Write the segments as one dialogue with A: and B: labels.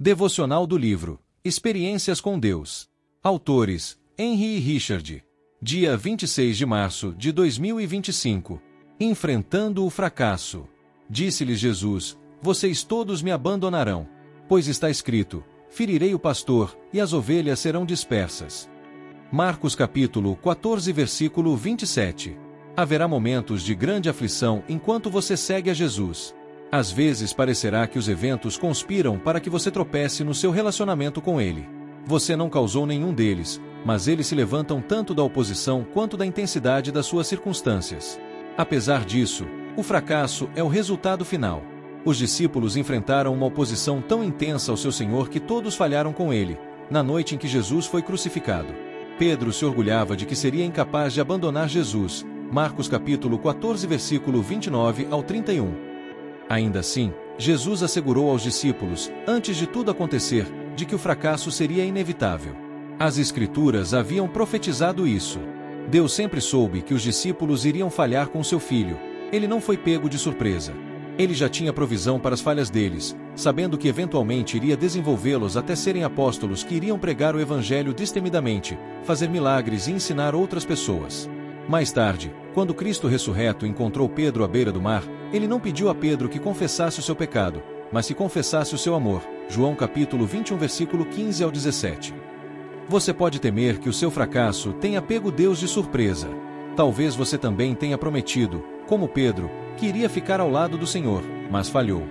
A: Devocional do livro Experiências com Deus. Autores: Henry e Richard. Dia 26 de março de 2025. Enfrentando o fracasso. Disse-lhes Jesus: Vocês todos me abandonarão. Pois está escrito: Ferirei o pastor, e as ovelhas serão dispersas. Marcos capítulo 14 versículo 27. Haverá momentos de grande aflição enquanto você segue a Jesus. Às vezes parecerá que os eventos conspiram para que você tropece no seu relacionamento com Ele. Você não causou nenhum deles, mas eles se levantam tanto da oposição quanto da intensidade das suas circunstâncias. Apesar disso, o fracasso é o resultado final. Os discípulos enfrentaram uma oposição tão intensa ao seu Senhor que todos falharam com Ele, na noite em que Jesus foi crucificado. Pedro se orgulhava de que seria incapaz de abandonar Jesus. Marcos capítulo 14 versículo 29 ao 31. Ainda assim, Jesus assegurou aos discípulos, antes de tudo acontecer, de que o fracasso seria inevitável. As Escrituras haviam profetizado isso. Deus sempre soube que os discípulos iriam falhar com seu filho. Ele não foi pego de surpresa. Ele já tinha provisão para as falhas deles, sabendo que eventualmente iria desenvolvê-los até serem apóstolos que iriam pregar o Evangelho destemidamente, fazer milagres e ensinar outras pessoas. Mais tarde, quando Cristo ressurreto encontrou Pedro à beira do mar, ele não pediu a Pedro que confessasse o seu pecado, mas que confessasse o seu amor. João capítulo 21 versículo 15 ao 17. Você pode temer que o seu fracasso tenha pego Deus de surpresa. Talvez você também tenha prometido, como Pedro, que iria ficar ao lado do Senhor, mas falhou.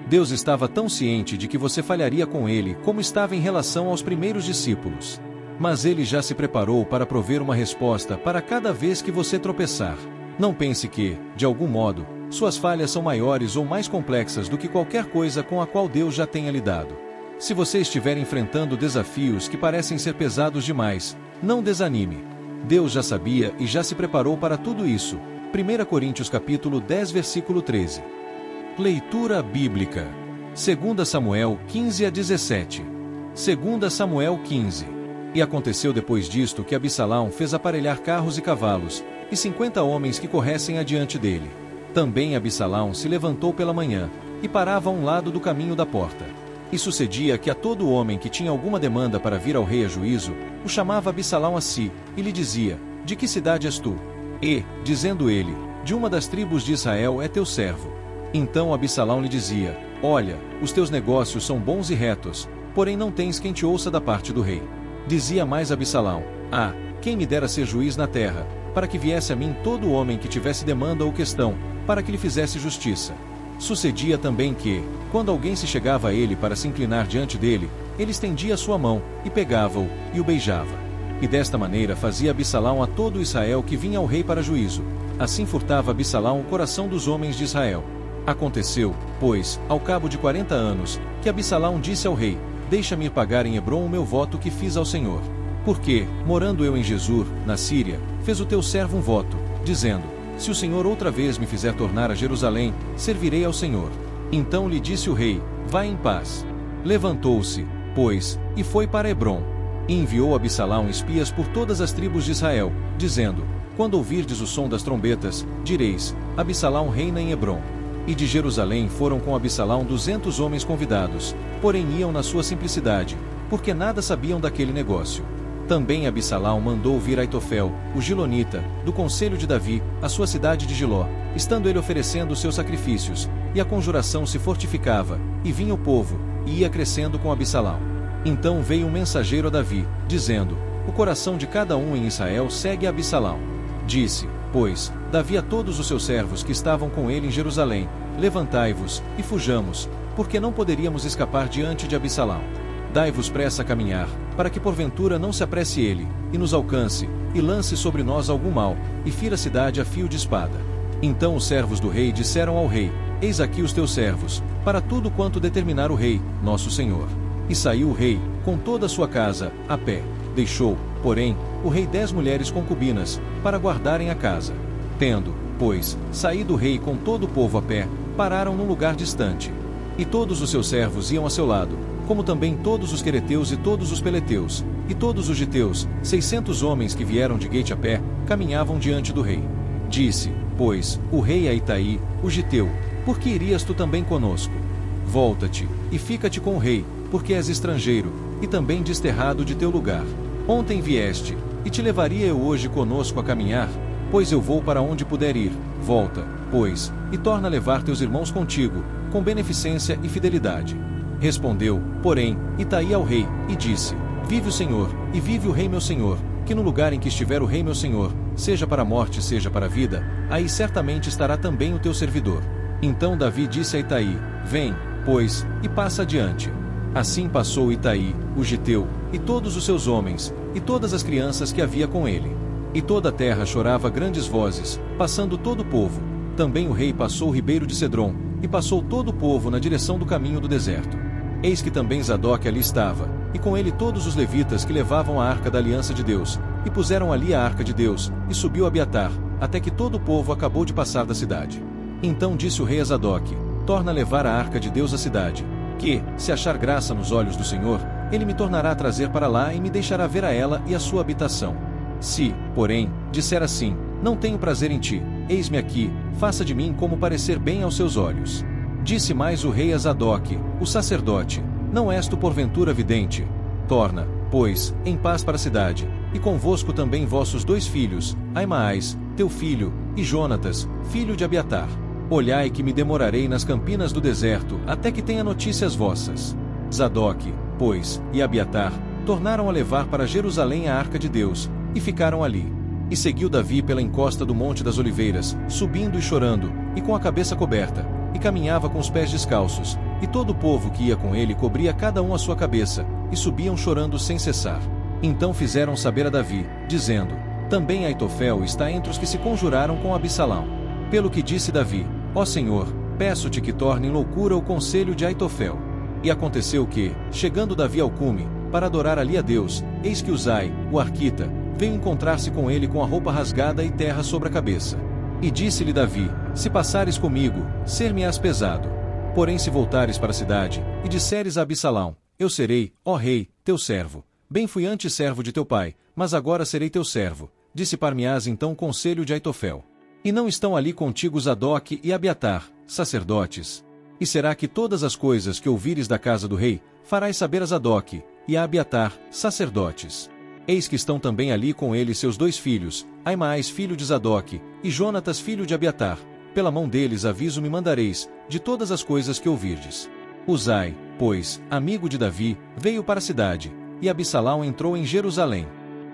A: Deus estava tão ciente de que você falharia com Ele como estava em relação aos primeiros discípulos. Mas Ele já se preparou para prover uma resposta para cada vez que você tropeçar. Não pense que, de algum modo, suas falhas são maiores ou mais complexas do que qualquer coisa com a qual Deus já tenha lidado. Se você estiver enfrentando desafios que parecem ser pesados demais, não desanime. Deus já sabia e já se preparou para tudo isso. 1 Coríntios capítulo 10 versículo 13. Leitura bíblica. 2 Samuel 15 a 17. 2 Samuel 15. E aconteceu depois disto que Absalão fez aparelhar carros e cavalos, e 50 homens que corressem adiante dele. Também Absalão se levantou pela manhã, e parava a um lado do caminho da porta. E sucedia que a todo homem que tinha alguma demanda para vir ao rei a juízo, o chamava Absalão a si, e lhe dizia: De que cidade és tu? E, dizendo ele, de uma das tribos de Israel é teu servo. Então Absalão lhe dizia: Olha, os teus negócios são bons e retos, porém não tens quem te ouça da parte do rei. Dizia mais Absalão: Ah, quem me dera ser juiz na terra, para que viesse a mim todo homem que tivesse demanda ou questão, para que lhe fizesse justiça. Sucedia também que, quando alguém se chegava a ele para se inclinar diante dele, ele estendia a sua mão, e pegava-o, e o beijava. E desta maneira fazia Absalão a todo Israel que vinha ao rei para juízo. Assim furtava Absalão o coração dos homens de Israel. Aconteceu, pois, ao cabo de 40 anos, que Absalão disse ao rei: Deixa-me ir pagar em Hebrom o meu voto que fiz ao Senhor. Porque, morando eu em Gesur, na Síria, fez o teu servo um voto, dizendo: Se o Senhor outra vez me fizer tornar a Jerusalém, servirei ao Senhor. Então lhe disse o rei: Vai em paz. Levantou-se, pois, e foi para Hebrom. E enviou Absalão espias por todas as tribos de Israel, dizendo: Quando ouvirdes o som das trombetas, direis: Absalão reina em Hebrom. E de Jerusalém foram com Absalão 200 homens convidados, porém iam na sua simplicidade, porque nada sabiam daquele negócio. Também Absalão mandou vir Aitofel, o Gilonita, do conselho de Davi, à sua cidade de Giló, estando ele oferecendo os seus sacrifícios, e a conjuração se fortificava, e vinha o povo, e ia crescendo com Absalão. Então veio um mensageiro a Davi, dizendo: O coração de cada um em Israel segue a Absalão. Disse, pois, Davi a todos os seus servos que estavam com ele em Jerusalém: Levantai-vos, e fujamos, porque não poderíamos escapar diante de Absalão. Dai-vos pressa a caminhar, para que porventura não se apresse ele, e nos alcance, e lance sobre nós algum mal, e fira a cidade a fio de espada. Então os servos do rei disseram ao rei: Eis aqui os teus servos, para tudo quanto determinar o rei, nosso senhor. E saiu o rei, com toda a sua casa, a pé. Deixou, porém, o rei 10 mulheres concubinas, para guardarem a casa. Tendo, pois, saído o rei com todo o povo a pé, pararam num lugar distante. E todos os seus servos iam a seu lado, como também todos os quereteus e todos os peleteus, e todos os giteus, 600 homens que vieram de Gate a pé, caminhavam diante do rei. Disse, pois, o rei a Itaí, o giteu: Por que irias tu também conosco? Volta-te, e fica-te com o rei, porque és estrangeiro, e também desterrado de teu lugar. Ontem vieste, e te levaria eu hoje conosco a caminhar? Pois eu vou para onde puder ir. Volta, pois, e torna a levar teus irmãos contigo, com beneficência e fidelidade. Respondeu, porém, Itaí ao rei, e disse: Vive o Senhor, e vive o rei meu senhor, que no lugar em que estiver o rei meu senhor, seja para a morte, seja para a vida, aí certamente estará também o teu servidor. Então Davi disse a Itaí: Vem, pois, e passa adiante. Assim passou Itaí, o giteu, e todos os seus homens, e todas as crianças que havia com ele. E toda a terra chorava grandes vozes, passando todo o povo. Também o rei passou o ribeiro de Cedron, e passou todo o povo na direção do caminho do deserto. Eis que também Zadok ali estava, e com ele todos os levitas que levavam a arca da aliança de Deus, e puseram ali a arca de Deus, e subiu Abiatar, até que todo o povo acabou de passar da cidade. Então disse o rei a Zadok: Torna a levar a arca de Deus à cidade, que, se achar graça nos olhos do Senhor, ele me tornará a trazer para lá e me deixará ver a ela e a sua habitação. Se, porém, disser assim: Não tenho prazer em ti, eis-me aqui, faça de mim como parecer bem aos seus olhos. Disse mais o rei a Zadok, o sacerdote: Não és tu porventura vidente? Torna, pois, em paz para a cidade, e convosco também vossos 2 filhos, Aimaas, teu filho, e Jonatas, filho de Abiatar. Olhai que me demorarei nas campinas do deserto, até que tenha notícias vossas. Zadok, pois, e Abiatar, tornaram a levar para Jerusalém a arca de Deus, e ficaram ali. E seguiu Davi pela encosta do Monte das Oliveiras, subindo e chorando, e com a cabeça coberta, e caminhava com os pés descalços, e todo o povo que ia com ele cobria cada um a sua cabeça, e subiam chorando sem cessar. Então fizeram saber a Davi, dizendo: Também Aitofel está entre os que se conjuraram com Absalão. Pelo que disse Davi: Ó Senhor, peço-te que torne em loucura o conselho de Aitofel. E aconteceu que, chegando Davi ao cume, para adorar ali a Deus, eis que Uzai, o arquita, veio encontrar-se com ele com a roupa rasgada e terra sobre a cabeça. E disse-lhe Davi: Se passares comigo, ser-me-ás pesado. Porém se voltares para a cidade, e disseres a Absalão: Eu serei, ó rei, teu servo. Bem fui antes servo de teu pai, mas agora serei teu servo. Dissipar-me-ás então o conselho de Aitofel. E não estão ali contigo Zadok e Abiatar, sacerdotes? E será que todas as coisas que ouvires da casa do rei, farás saber a Zadok, e a Abiatar, sacerdotes? Eis que estão também ali com ele seus 2 filhos, Aimaas filho de Zadok, e Jonatas filho de Abiatar. Pela mão deles aviso me mandareis, de todas as coisas que ouvirdes. Uzai, pois, amigo de Davi, veio para a cidade, e Absalão entrou em Jerusalém.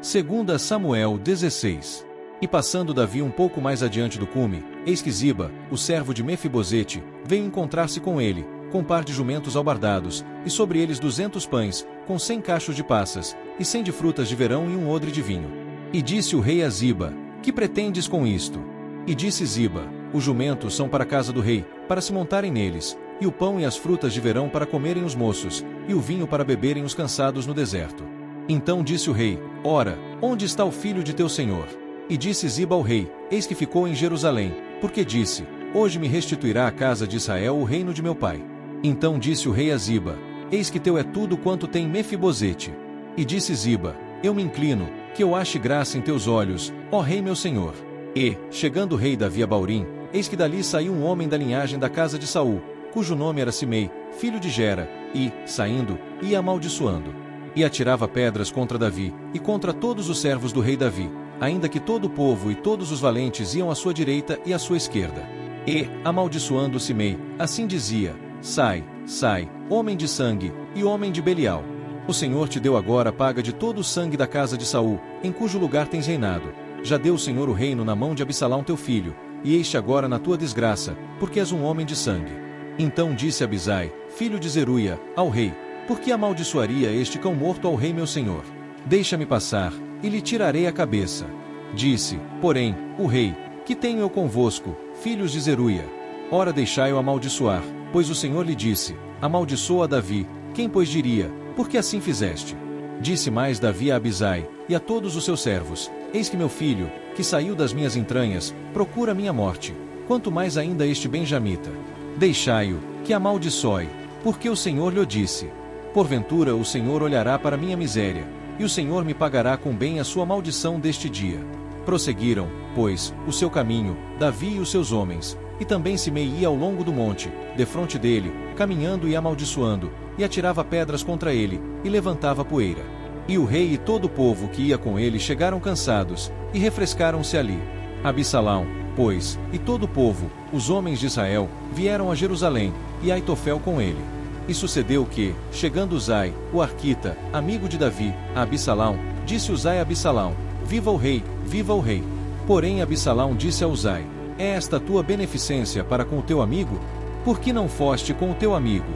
A: 2 Samuel 16. E passando Davi um pouco mais adiante do cume, eis que Ziba, o servo de Mefibosete, veio encontrar-se com ele, com par de jumentos albardados, e sobre eles 200 pães, com 100 cachos de passas, e 100 de frutas de verão e um odre de vinho. E disse o rei a Ziba: Que pretendes com isto? E disse Ziba: Os jumentos são para a casa do rei, para se montarem neles, e o pão e as frutas de verão para comerem os moços, e o vinho para beberem os cansados no deserto. Então disse o rei: Ora, onde está o filho de teu senhor? E disse Ziba ao rei: Eis que ficou em Jerusalém, porque disse: Hoje me restituirá a casa de Israel o reino de meu pai. Então disse o rei a Ziba: Eis que teu é tudo quanto tem Mefibosete. E disse Ziba: Eu me inclino, que eu ache graça em teus olhos, ó rei meu senhor. E, chegando o rei Davi a Baurim, eis que dali saiu um homem da linhagem da casa de Saul, cujo nome era Simei, filho de Gera, e, saindo, ia amaldiçoando. E atirava pedras contra Davi, e contra todos os servos do rei Davi, ainda que todo o povo e todos os valentes iam à sua direita e à sua esquerda. E, amaldiçoando Simei, assim dizia: Sai, sai, homem de sangue, e homem de Belial. O Senhor te deu agora a paga de todo o sangue da casa de Saul, em cujo lugar tens reinado. Já deu o Senhor o reino na mão de Absalão teu filho, e este agora na tua desgraça, porque és um homem de sangue. Então disse Abisai, filho de Zeruia, ao rei: Por que amaldiçoaria este cão morto ao rei meu senhor? Deixa-me passar, e lhe tirarei a cabeça. Disse, porém, o rei: Que tenho eu convosco, filhos de Zeruia? Ora deixai-o amaldiçoar, pois o Senhor lhe disse: Amaldiçoa Davi. Quem pois diria: Por que assim fizeste? Disse mais Davi a Abisai, e a todos os seus servos: Eis que meu filho, que saiu das minhas entranhas, procura minha morte, quanto mais ainda este benjamita. Deixai-o, que amaldiçoe, porque o Senhor lhe disse: Porventura o Senhor olhará para minha miséria, e o Senhor me pagará com bem a sua maldição deste dia. Prosseguiram, pois, o seu caminho, Davi e os seus homens, e também Simei ia ao longo do monte, defronte dele, caminhando e amaldiçoando, e atirava pedras contra ele, e levantava poeira. E o rei e todo o povo que ia com ele chegaram cansados, e refrescaram-se ali. Absalão, pois, e todo o povo, os homens de Israel, vieram a Jerusalém, e Aitofel com ele. E sucedeu que, chegando Uzai, o arquita, amigo de Davi, a Absalão, disse Uzai a Absalão: Viva o rei, viva o rei. Porém Absalão disse a Uzai: É esta tua beneficência para com o teu amigo? Por que não foste com o teu amigo?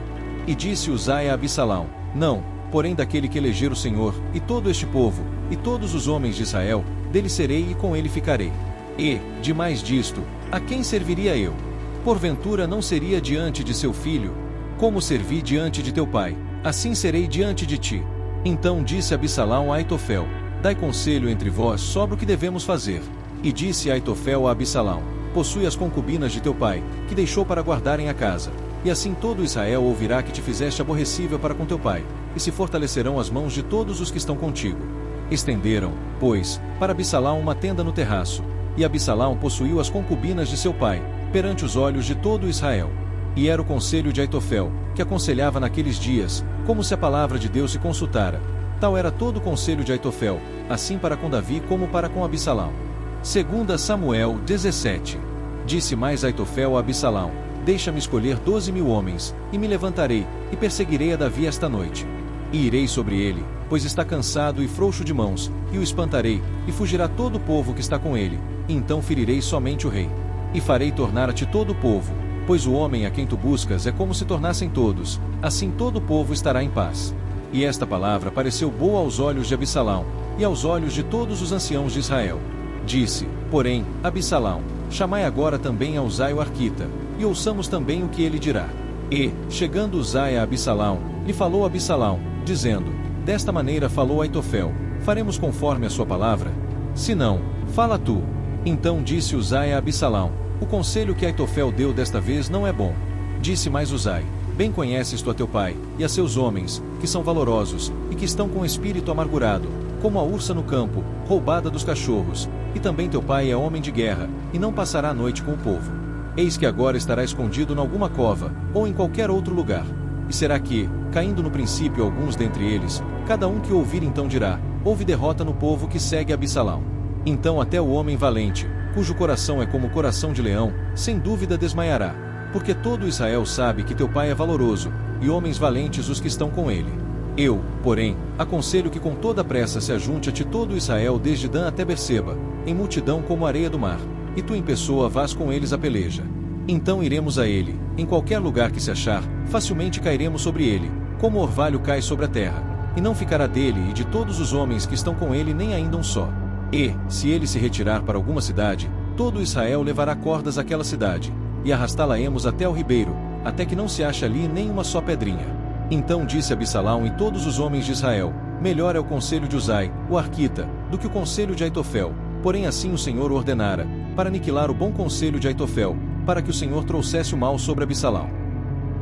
A: E disse Uzai a Absalão: Não, porém daquele que eleger o Senhor, e todo este povo, e todos os homens de Israel, dele serei e com ele ficarei. E, demais disto, a quem serviria eu? Porventura não seria diante de seu filho? Como servi diante de teu pai, assim serei diante de ti. Então disse Absalão a Aitofel: Dai conselho entre vós sobre o que devemos fazer. E disse Aitofel a Absalão: Possui as concubinas de teu pai, que deixou para guardarem a casa. E assim todo Israel ouvirá que te fizeste aborrecível para com teu pai, e se fortalecerão as mãos de todos os que estão contigo. Estenderam, pois, para Absalão uma tenda no terraço, e Absalão possuiu as concubinas de seu pai, perante os olhos de todo Israel. E era o conselho de Aitofel, que aconselhava naqueles dias, como se a palavra de Deus se consultara. Tal era todo o conselho de Aitofel, assim para com Davi como para com Absalão. 2 Samuel 17. Disse mais Aitofel a Absalão: Deixa-me escolher 12.000 homens, e me levantarei, e perseguirei a Davi esta noite. E irei sobre ele, pois está cansado e frouxo de mãos, e o espantarei, e fugirá todo o povo que está com ele, e então ferirei somente o rei. E farei tornar a ti todo o povo, pois o homem a quem tu buscas é como se tornassem todos, assim todo o povo estará em paz. E esta palavra pareceu boa aos olhos de Absalão, e aos olhos de todos os anciãos de Israel. Disse, porém, Absalão: Chamai agora também a Uzai o arquita, e ouçamos também o que ele dirá. E, chegando Uzai a Absalão, lhe falou Absalão, dizendo: Desta maneira falou Aitofel: Faremos conforme a sua palavra? Se não, fala tu. Então disse Uzai a Absalão: O conselho que Aitofel deu desta vez não é bom. Disse mais Uzai: Bem conheces tu a teu pai, e a seus homens, que são valorosos, e que estão com espírito amargurado, como a ursa no campo, roubada dos cachorros, e também teu pai é homem de guerra, e não passará a noite com o povo. Eis que agora estará escondido em alguma cova, ou em qualquer outro lugar. E será que, caindo no princípio alguns dentre eles, cada um que ouvir então dirá: Houve derrota no povo que segue Absalão. Então até o homem valente, cujo coração é como o coração de leão, sem dúvida desmaiará, porque todo Israel sabe que teu pai é valoroso, e homens valentes os que estão com ele. Eu, porém, aconselho que com toda pressa se ajunte a ti todo Israel desde Dan até Berseba, em multidão como a areia do mar, e tu em pessoa vás com eles a peleja. Então iremos a ele, em qualquer lugar que se achar, facilmente cairemos sobre ele, como orvalho cai sobre a terra, e não ficará dele e de todos os homens que estão com ele nem ainda um só. E, se ele se retirar para alguma cidade, todo Israel levará cordas àquela cidade, e arrastá-la-emos até o ribeiro, até que não se ache ali nem uma só pedrinha. Então disse Absalão e todos os homens de Israel: Melhor é o conselho de Uzai, o arquita, do que o conselho de Aitofel, porém assim o Senhor ordenara, para aniquilar o bom conselho de Aitofel, para que o Senhor trouxesse o mal sobre Absalão.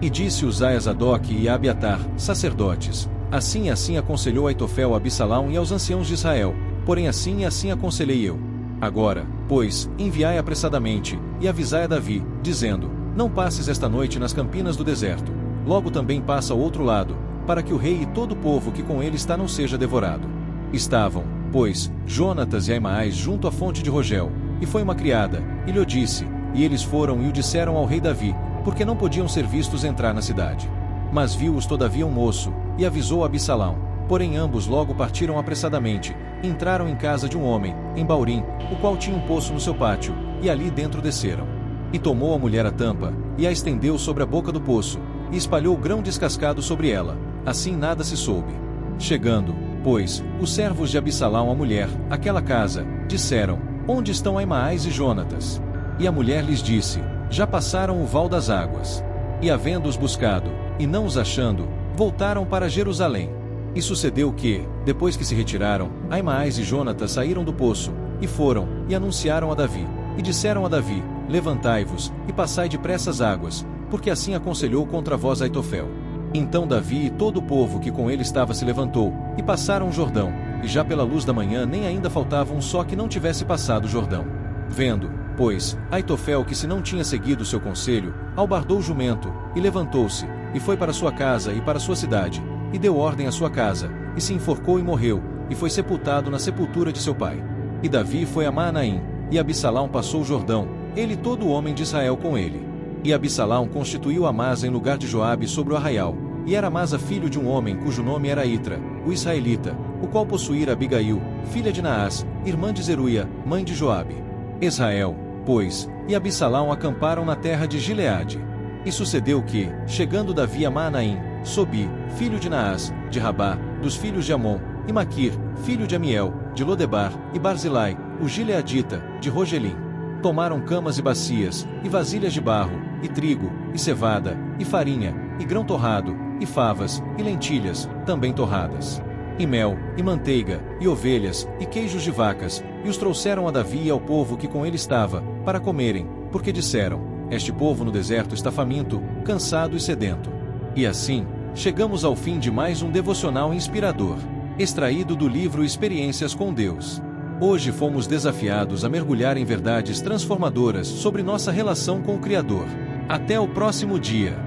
A: E disse Uzai a Zadok e a Abiatar, sacerdotes: Assim e assim aconselhou Aitofel a Absalão e aos anciãos de Israel, porém assim e assim aconselhei eu. Agora, pois, enviai apressadamente, e avisai a Davi, dizendo: Não passes esta noite nas campinas do deserto. Logo também passa ao outro lado, para que o rei e todo o povo que com ele está não seja devorado. Estavam, pois, Jonatas e Aimaas junto à fonte de Rogel, e foi uma criada, e lhe disse, e eles foram e o disseram ao rei Davi, porque não podiam ser vistos entrar na cidade. Mas viu-os todavia um moço, e avisou Absalão. Porém ambos logo partiram apressadamente, e entraram em casa de um homem, em Baurim, o qual tinha um poço no seu pátio, e ali dentro desceram. E tomou a mulher a tampa, e a estendeu sobre a boca do poço, e espalhou grão descascado sobre ela, assim nada se soube. Chegando, pois, os servos de Absalão à mulher, àquela casa, disseram: Onde estão Aimaas e Jonatas? E a mulher lhes disse: Já passaram o val das águas. E havendo-os buscado, e não os achando, voltaram para Jerusalém. E sucedeu que, depois que se retiraram, Aimaas e Jonatas saíram do poço, e foram, e anunciaram a Davi, e disseram a Davi: Levantai-vos, e passai depressa as águas, porque assim aconselhou contra vós Aitofel. Então Davi e todo o povo que com ele estava se levantou, e passaram o Jordão, e já pela luz da manhã nem ainda faltava um só que não tivesse passado o Jordão. Vendo, Pois, Aitofel, que se não tinha seguido seu conselho, albardou o jumento, e levantou-se, e foi para sua casa e para sua cidade, e deu ordem à sua casa, e se enforcou e morreu, e foi sepultado na sepultura de seu pai. E Davi foi a Maanaim, e Absalão passou o Jordão, ele e todo o homem de Israel com ele. E Absalão constituiu Amasa em lugar de Joabe sobre o arraial, e era Amasa filho de um homem cujo nome era Itra, o israelita, o qual possuíra Abigail, filha de Naás, irmã de Zeruia, mãe de Joabe. Israel, pois, e Absalão acamparam na terra de Gileade. E sucedeu que, chegando Davi a Maanaim, Sobi, filho de Naás, de Rabá, dos filhos de Amon, e Maquir, filho de Amiel, de Lodebar, e Barzilai, o gileadita, de Rogelim. Tomaram camas e bacias, e vasilhas de barro, e trigo, e cevada, e farinha, e grão torrado, e favas, e lentilhas, também torradas. E mel, e manteiga, e ovelhas, e queijos de vacas, e os trouxeram a Davi e ao povo que com ele estava, para comerem, porque disseram: Este povo no deserto está faminto, cansado e sedento. E assim, chegamos ao fim de mais um devocional inspirador, extraído do livro Experiências com Deus. Hoje fomos desafiados a mergulhar em verdades transformadoras sobre nossa relação com o Criador. Até o próximo dia.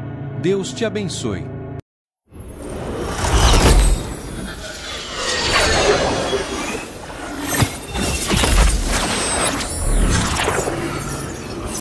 A: Deus te abençoe.